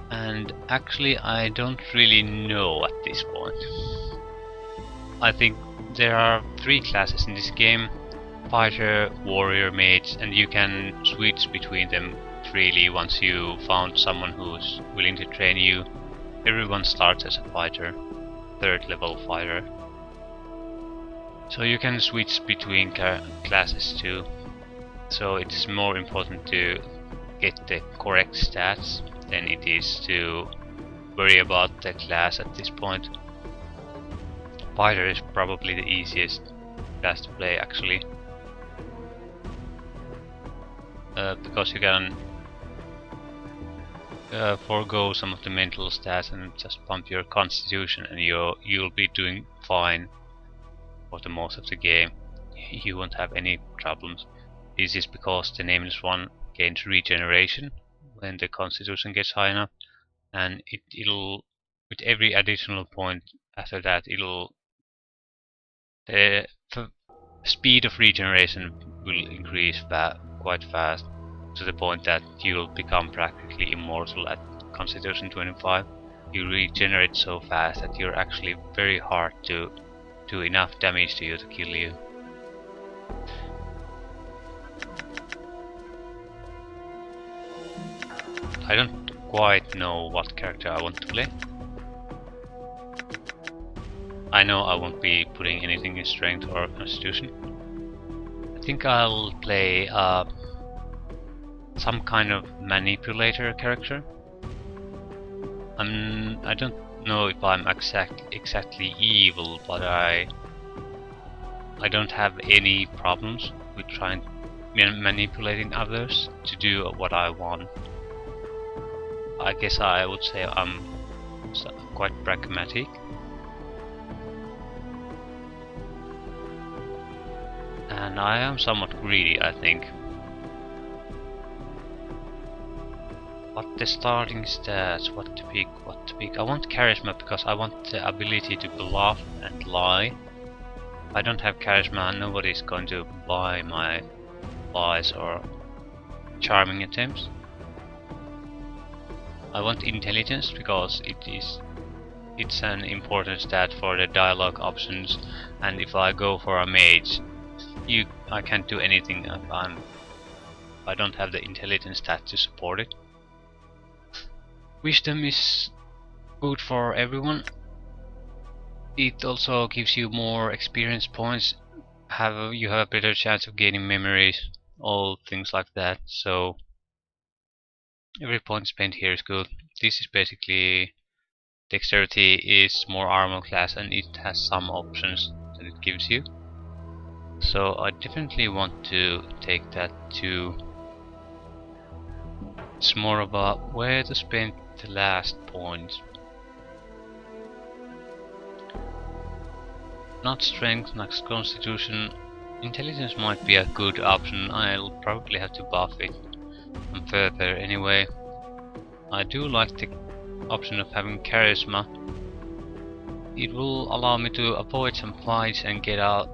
And actually I don't really know at this point. I think there are 3 classes in this game: fighter, warrior, mage, and you can switch between them freely once you found someone who's willing to train you. Everyone starts as a fighter, 3rd level fighter. So you can switch between classes too. So it's more important to get the correct stats than it is to worry about the class at this point. Fighter is probably the easiest class to play actually. Because you can forego some of the mental stats and just pump your constitution, and you'll be doing fine for the most of the game. You won't have any problems. This is because the Nameless One gains regeneration when the constitution gets high enough, and it'll with every additional point after that the speed of regeneration will increase quite fast, to the point that you'll become practically immortal at Constitution 25. You regenerate so fast that you're actually very hard to do enough damage to you to kill you. I don't quite know what character I want to play. I know I won't be putting anything in strength or constitution. I think I'll play some kind of manipulator character. I don't know if I'm exactly evil, but I don't have any problems with manipulating others to do what I want. I guess I would say I'm quite pragmatic. And I am somewhat greedy, I think. What the starting stats, what to pick. I want charisma because I want the ability to bluff and lie. If I don't have charisma, nobody's going to buy my lies or charming attempts. I want intelligence because it's an important stat for the dialogue options, and if I go for a mage, I can't do anything if I don't have the intelligence stat to support it. Wisdom is good for everyone. It also gives you more experience points. You have a better chance of gaining memories, all things like that. So every point spent here is good. This is basically dexterity is more armor class, and it has some options that it gives you. So I definitely want to take that too. It's more about where to spend the last points. Not strength, not constitution. Intelligence might be a good option. I'll probably have to buff it further anyway. I do like the option of having charisma. It will allow me to avoid some fights and get out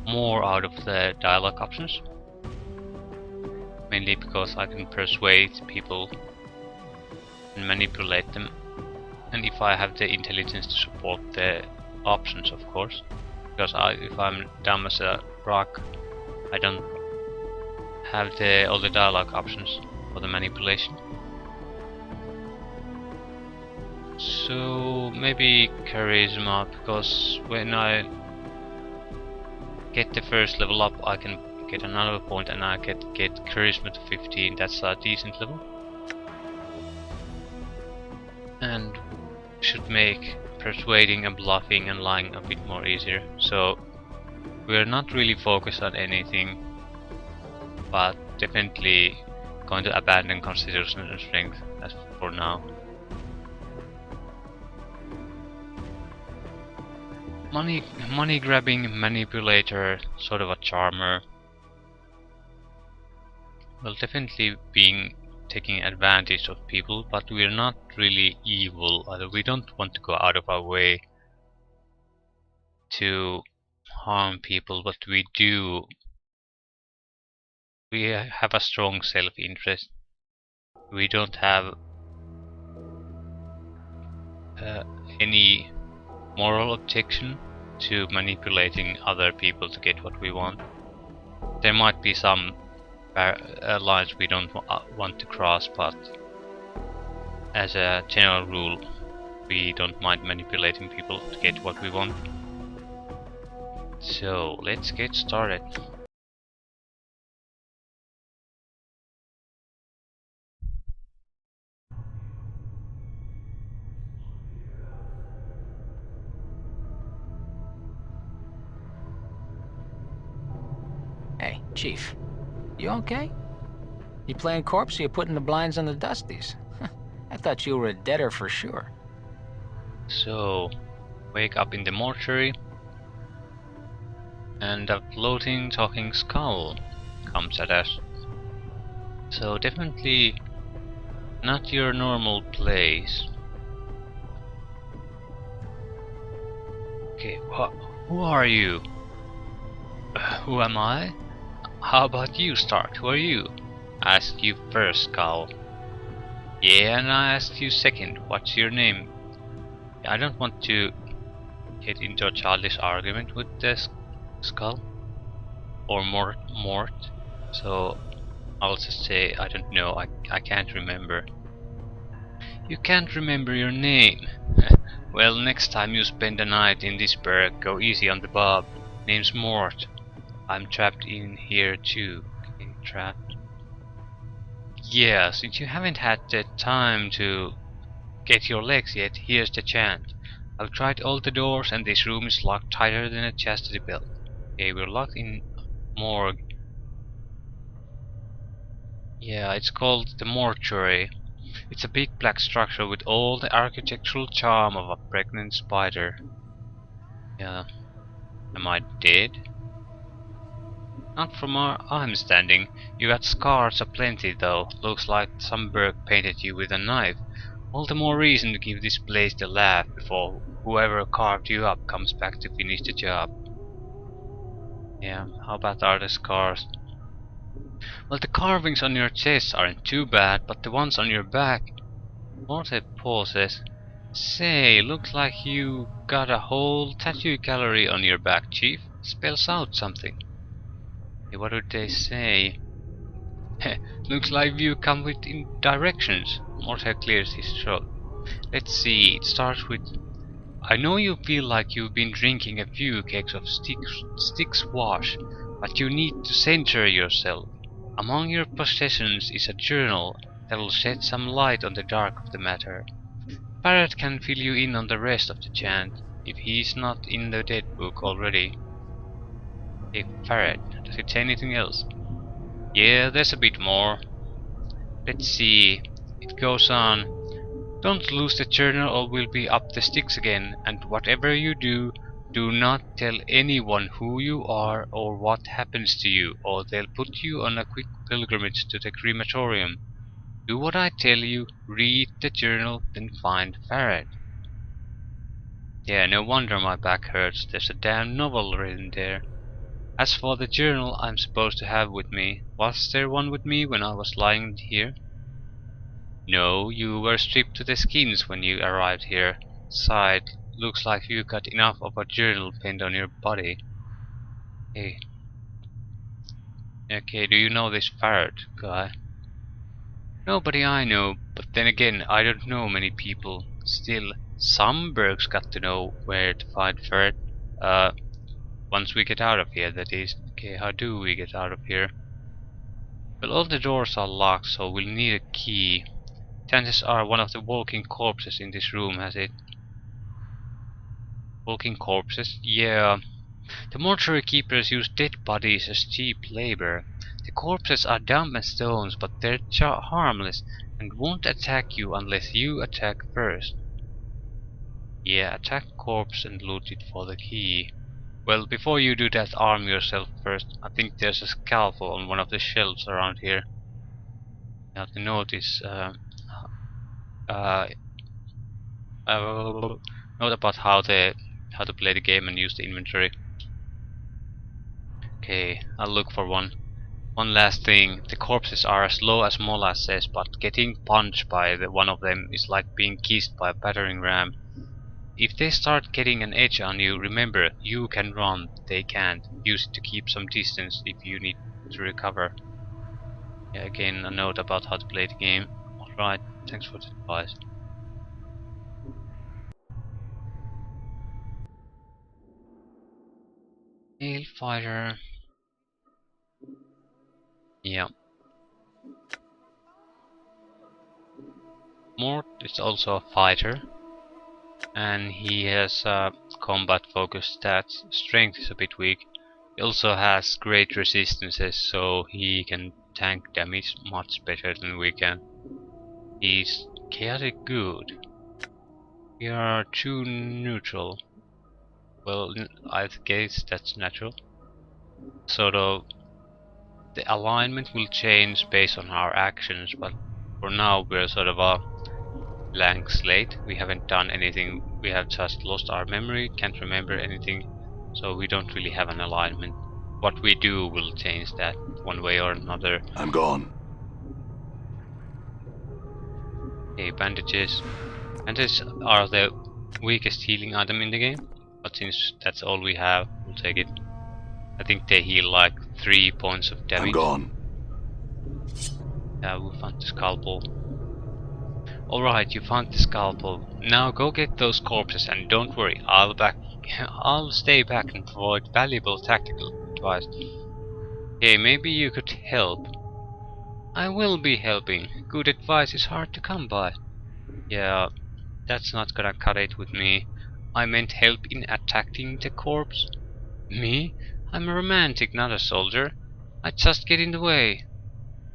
more out of the dialogue options. Mainly because I can persuade people and manipulate them. And if I have the intelligence to support the options, of course. Because if I'm dumb as a rock, I don't have all the dialogue options for the manipulation. So maybe charisma, because when I get the first level up, I can get another point, and I get charisma to 15. That's a decent level, and should make persuading and bluffing and lying a bit more easier. So we're not really focused on anything, but definitely going to abandon constitution and strength as for now. Money grabbing manipulator, sort of a charmer. Well, definitely taking advantage of people, but we're not really evil either. We don't want to go out of our way to harm people, but we have a strong self-interest. We don't have uh, any moral objection to manipulating other people to get what we want. There might be some lines we don't want to cross, but as a general rule, we don't mind manipulating people to get what we want. So let's get started. Hey, Chief. You okay? You playing corpse or you putting the blinds on the dusties? I thought you were a deader for sure. So, wake up in the mortuary, and a floating talking skull comes at us. So definitely not your normal place. Okay, who are you? Who am I? How about you start? Who are you? I ask you first, skull. Yeah, and I ask you second. What's your name? I don't want to get into a childish argument with this skull or Mort. So I'll just say I don't know. I can't remember. You can't remember your name. Well, next time you spend a night in this burg, go easy on the Bob. Name's Mort. I'm trapped in here too. Okay, trapped. Yeah, since you haven't had the time to get your legs yet, here's the chant. I've tried all the doors and this room is locked tighter than a chastity belt. Okay, we're locked in morgue. Yeah, it's called the mortuary. It's a big black structure with all the architectural charm of a pregnant spider. Yeah, am I dead? Not from where I'm standing. You got scars aplenty though. Looks like some bird painted you with a knife. All the more reason to give this place the laugh before whoever carved you up comes back to finish the job. Yeah, how bad are the scars? Well, the carvings on your chest aren't too bad, but the ones on your back. Morte pauses. Say, looks like you got a whole tattoo gallery on your back, Chief. Spells out something. Hey, what would they say? Looks like you come with directions. Morte clears his throat. Let's see, it starts with I know you feel like you've been drinking a few kegs of stick squash, but you need to center yourself. Among your possessions is a journal that will shed some light on the dark of the matter. Parrot can fill you in on the rest of the chant, if he's not in the dead book already. Hey, Parrot, does it say anything else? Yeah, there's a bit more. Let's see. It goes on. Don't lose the journal or we'll be up the sticks again, and whatever you do, do not tell anyone who you are or what happens to you, or they'll put you on a quick pilgrimage to the crematorium. Do what I tell you, read the journal, then find Farad. Yeah, no wonder my back hurts, there's a damn novel written there. As for the journal I'm supposed to have with me, was there one with me when I was lying here? No, you were stripped to the skins when you arrived here. Side, looks like you got enough of a journal pinned on your body. Hey. Okay, do you know this Farad guy? Nobody I know, but then again, I don't know many people. Still, some Bergs got to know where to find Farad. Once we get out of here, that is. Okay, how do we get out of here? Well, all the doors are locked, so we'll need a key. Chances are one of the walking corpses in this room has it. Walking corpses? Yeah. The mortuary keepers use dead bodies as cheap labor. The corpses are dumb as stones, but they're harmless and won't attack you unless you attack first. Yeah, attack corpse and loot it for the key. Well, before you do that, arm yourself first. I think there's a scalpel on one of the shelves around here. You have to notice, uh, note about how to play the game and use the inventory. Okay, I'll look for one. One last thing, the corpses are as low as molasses, but getting punched by one of them is like being kissed by a battering ram. If they start getting an edge on you, remember, you can run, they can't. Use it to keep some distance if you need to recover. Yeah, again, a note about how to play the game. Alright, thanks for the advice. Hail fighter. Yeah. Mort is also a fighter. And he has combat focused stats. Strength is a bit weak. He also has great resistances, so he can tank damage much better than we can. He's chaotic good. We are too neutral. Well, I guess that's natural. Sort of, the alignment will change based on our actions, but for now we're sort of a blank slate. We haven't done anything, we have just lost our memory, can't remember anything, so we don't really have an alignment. What we do will change that one way or another. I'm gone. Okay, bandages. Bandages are the weakest healing item in the game, but since that's all we have, we'll take it. I think they heal like 3 points of damage. I'm gone. Yeah, we found the scalpel. Alright, you found the scalpel. Now go get those corpses and don't worry, I'll stay back and provide valuable tactical advice. Okay, maybe you could help. I will be helping. Good advice is hard to come by. Yeah, that's not gonna cut it with me. I meant help in attacking the corpse. Me? I'm a romantic, not a soldier. I just get in the way.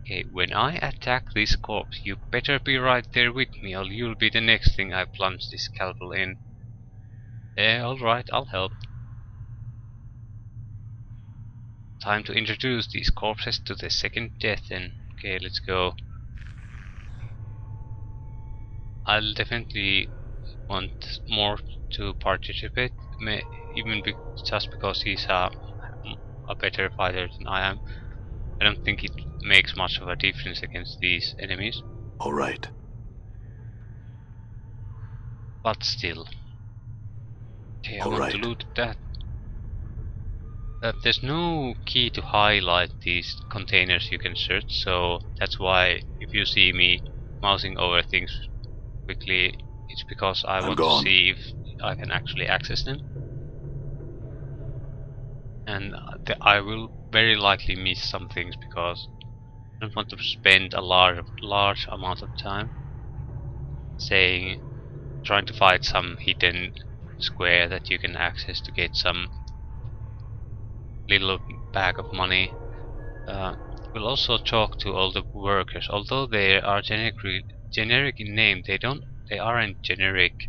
Okay, when I attack this corpse, you better be right there with me, or you'll be the next thing I plunge this scalpel in. Yeah, alright, I'll help. Time to introduce these corpses to the second death then. Okay, let's go. I'll definitely want more to participate, just because he's a better fighter than I am. I don't think it makes much of a difference against these enemies. All right. But still. Okay, I All want right. to loot that. There's no key to highlight these containers you can search, so that's why if you see me mousing over things quickly, it's because I I'm want gone. to see if I can actually access them. And I will very likely miss some things because I don't want to spend a large amount of time trying to find some hidden square that you can access to get some little bag of money. We'll also talk to all the workers. Although they are generic in name, they aren't generic